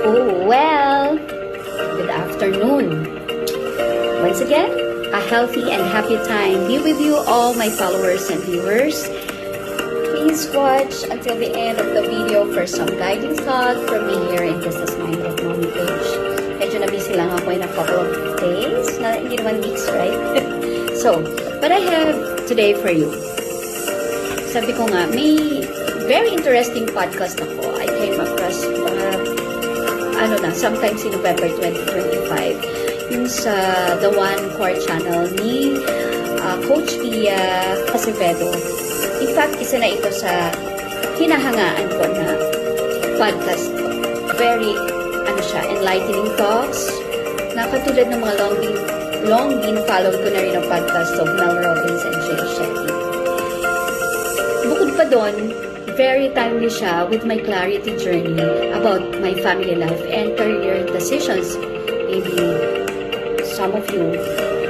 Oh, well, good afternoon. Once again, a healthy and happy time be with you, all my followers and viewers. Please watch until the end of the video for some guiding thought from me here in Business Mind of Mommy Page. Medyo na-busy lang ako in a couple of days, hindi naman weeks, right? So, what I have today for you. Sabi ko nga, may very interesting podcast ako. I came across sometimes in November 2025, yung sa The One Core channel ni Coach Pia Acevedo. In fact, isa na ito sa hinahangaan ko na podcast. Very, enlightening talks, na katulad ng mga long been followed ko na rin ang podcast of Mel Robbins and Jay Shetty. Bukod pa doon, very timely siya with my clarity journey about my family life and career decisions. Maybe some of you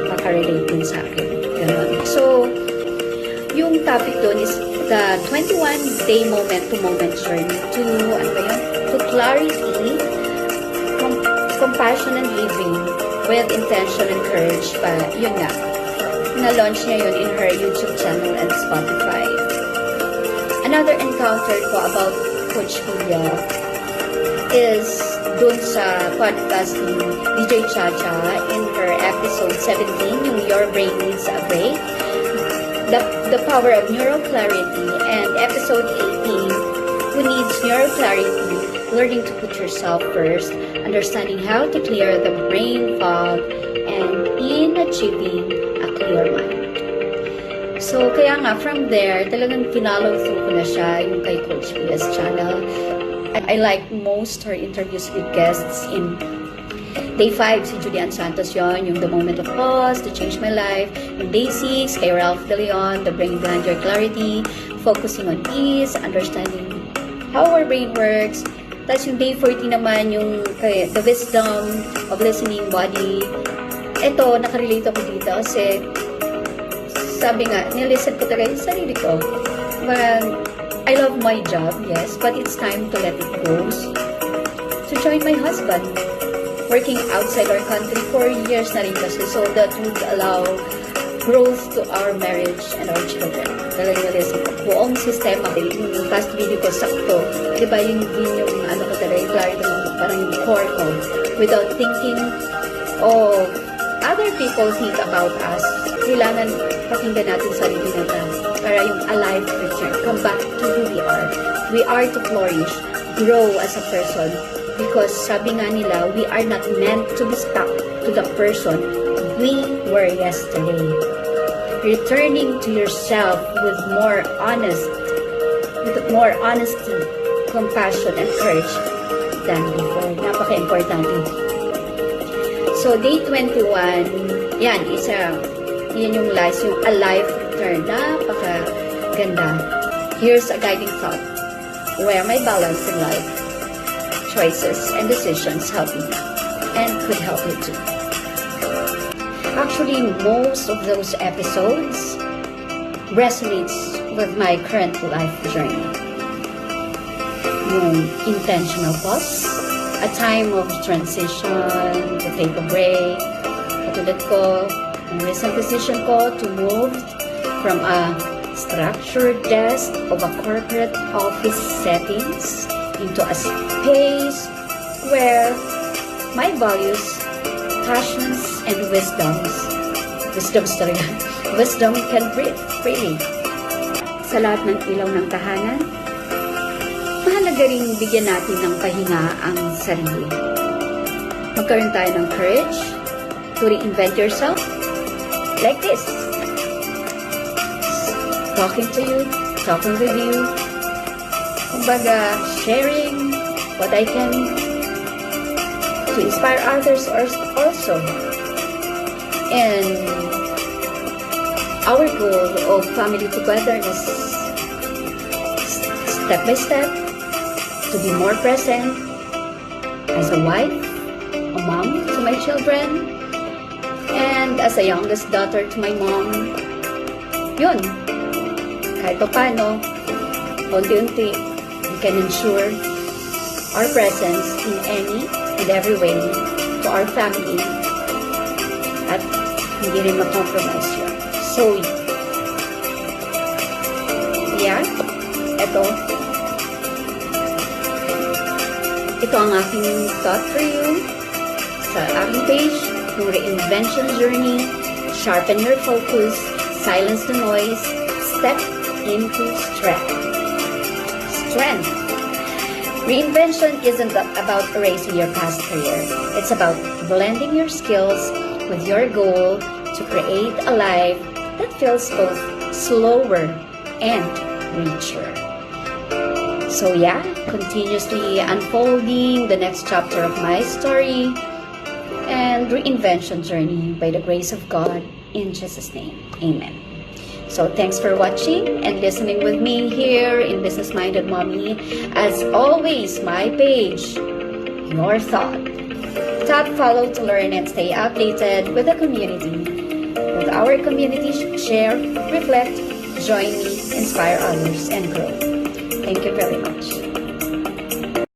makarelate din sa akin. Ganun. So, yung topic doon is the 21-day moment-to-moment journey to clarity, compassion and living with intention and courage. Yun nga, na-launch niya yun in her YouTube channel and Spotify. Another encounter ko about Coach Pia is dun sa podcast ni DJ Chacha in her episode 17, yung Your Brain Needs a Break, the Power of Neural Clarity, and episode 18, Who Needs Neural Clarity, Learning to Put Yourself First, Understanding How to Clear the Brain Fog, and in Achieving a Clear Mind. So, kaya nga, from there, talagang pinollow through ko na siya, yung kay Coach Pia's channel. I like most her interviews with guests in Day 5, si Julian Santos yon, yung The Moment of Pause, To Change My Life. Yung Day 6, kay Ralph De Leon, The Brain Behind Your Clarity, Focusing on Peace, Understanding How Our Brain Works. Tapos yung Day 14 naman, yung kay The Wisdom of Listening Body. Ito, nakarelate ako dito kasi sabi nga, nilisten ko talaga yung sarili ko. I love my job, yes, but it's time to let it go. To join my husband. Working outside our country for years na rin kasi, so that would allow growth to our marriage and our children. Talagang nilisten ko. Buong sistema, yung past video ko, sakto. Diba yung talaga, yung clarity, parang yung core ko. Without thinking of other people think about us, kailangan pakinggan natin sarili natin para yung alive return, come back to who we are. We are to flourish, grow as a person, because sabi nga nila, we are not meant to be stuck to the person we were yesterday. Returning to yourself with more honesty, compassion, and courage than before. Napaka-importante. So, day 21, yan yung last, yung alive return. Napaka-ganda. Here's a guiding thought. Where my balance in life, choices and decisions help me and could help you too. Actually, most of those episodes resonates with my current life journey. Yung intentional pause, a time of transition, to take a break. Katulad ko, ang recent decision ko to move from a structured desk of a corporate office settings into a space where my values, passions, and wisdom can breathe freely. Sa lahat ng ilaw ng tahanan, mahalaga rin bigyan natin ng pahinga ang sarili. Magkaroon tayo ng courage to reinvent yourself like this. Talking to you, talking with you, kumbaga, sharing what I can to inspire others also. And our goal of family togetherness, step by step, to be more present as a wife, a mom to my children, and as a youngest daughter to my mom. Yun, kahit pa paano, unti-unti, we can ensure our presence in any and every way to our family at hindi rin makompromise yun. So, yeah, ito ang aking thought for you sa aking page, yung Reinvention Journey. Sharpen your focus, silence the noise, step into strength. Strength. Reinvention isn't about erasing your past career. It's about blending your skills with your goal to create a life that feels both slower and richer. So yeah, continuously unfolding the next chapter of my story and reinvention journey by the grace of God in Jesus' name. Amen. So thanks for watching and listening with me here in Business Minded Mommy. As always, my page, your thought. Tap follow to learn and stay updated with the community. With our community, share, reflect, join me, inspire others, and grow. Thank you very much.